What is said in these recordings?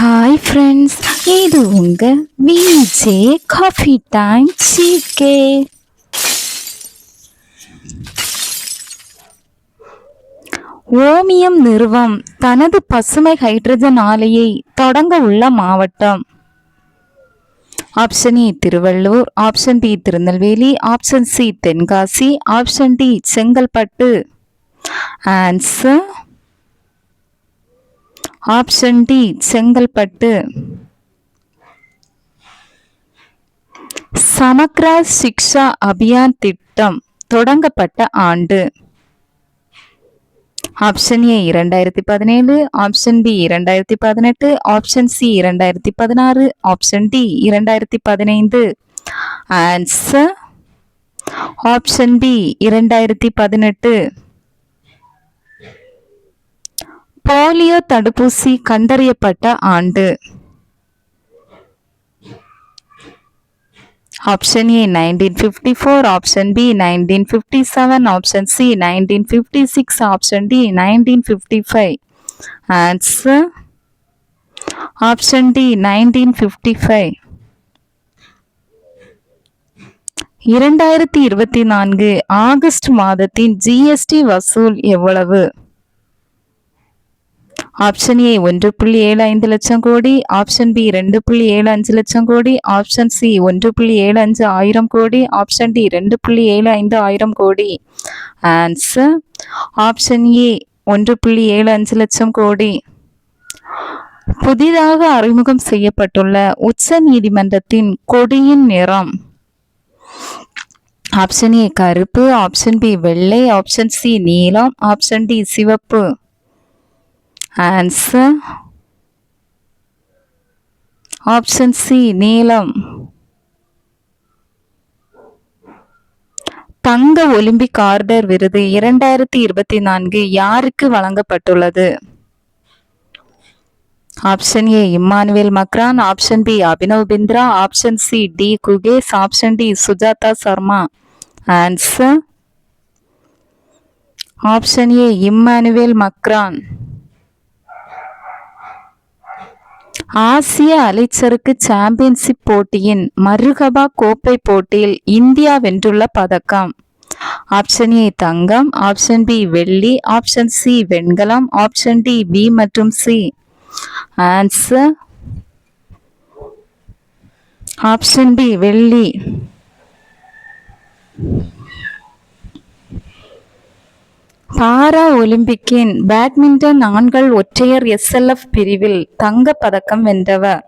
Hi friends, இது உங்கள் VJ coffee time சீக்கே. ஓமியம் நிறுவனம் தனது பசுமை ஹைட்ரஜன் ஆலையை தொடங்க உள்ள மாவட்டம். Option A Tiruvallur, option B Tirunelveli, option C Tenkasi, option D Chengalpattu. Answer option D Chengalpattu. Samagra Shiksha Abhiyan திட்டம் தொடங்கப்பட்ட ஆண்டு. Option A 2017, option B 2018, option C 2016, option D 2015. Answer option B 2018. Polio தடுப்பூசி கண்டறியப்பட்ட ஆண்டு. Option A 1954, option B 1957, option C 1956, option D 1955. Answer option D 1955. 2024 August மாதத்தின் GST வசூல் எவ்வளவு? Option A 1.75 லட்சம் கோடி, ஆப்ஷன் பி 2.75 லட்சம் கோடி, ஆப்ஷன் சி 1.75 ஆயிரம் கோடி, ஆப்ஷன் டி 2.75 ஆயிரம் கோடி. ஆன்சர் ஆப்ஷன் ஏ 1.75 லட்சம் கோடி. புதிதாக அறிமுகம் செய்யப்பட்டுள்ள உச்ச நீதிமன்றத்தின் கொடியின் நிறம். ஆப்ஷன் ஏ கருப்பு, ஆப்ஷன் பி வெள்ளை, ஆப்ஷன் சி நீலம், ஆப்ஷன் டி சிவப்பு. ஆன்சர் ஆப்ஷன் சி நீலம். தங்க ஒலிம்பிக் ஆர்டர் விருது 2024 யாருக்கு வழங்கப்பட்டுள்ளது? Option A Emmanuel Macron, option B Abhinav Bindra, option C D Gukesh, option D Sujata Sharma. Answer option A Emmanuel Macron. ஆசிய அலைச்சறுக்கு சாம்பியன்ஷிப் போட்டியின் மருகபா கோப்பை போட்டியில் இந்தியா வென்றுள்ள பதக்கம். ஆப்ஷன் ஏ தங்கம், ஆப்ஷன் பி வெள்ளி, ஆப்ஷன் சி வெண்கலம், ஆப்ஷன் டி பி மற்றும் சி. ஆன்சர் ஆப்ஷன் பி வெள்ளி. பாரா ஒலிம்பிக்கின் பேட்மிண்டன் ஆண்கள் ஒற்றையர் SLF பிரிவில் தங்கப் பதக்கம் வென்றவர்.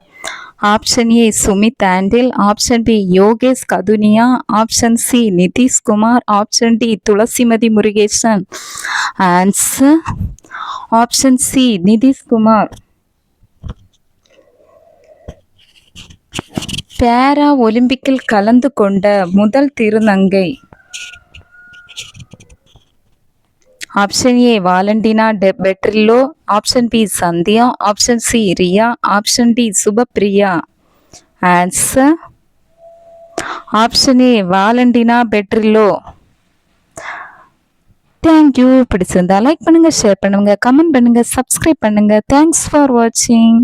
Option A Sumit Antil, option B Yogesh Kathuniya, option C Nitish Kumar, option D Thulasimathi Murugesan. Answer option C Nitish Kumar. Para ஒலிம்பிக்கில் கலந்து கொண்ட முதல் திருநங்கை. Option A Valentina Petrillo, option B Sandhya, option C Riya, option D Subhapriya. Answer option A Valentina Petrillo. Thank you. பிடிச்சிருந்தா லைக் பண்ணுங்க, ஷேர் பண்ணுங்க, கமெண்ட் பண்ணுங்க, subscribe பண்ணுங்க. தேங்க்ஸ் ஃபார் வாட்சிங்.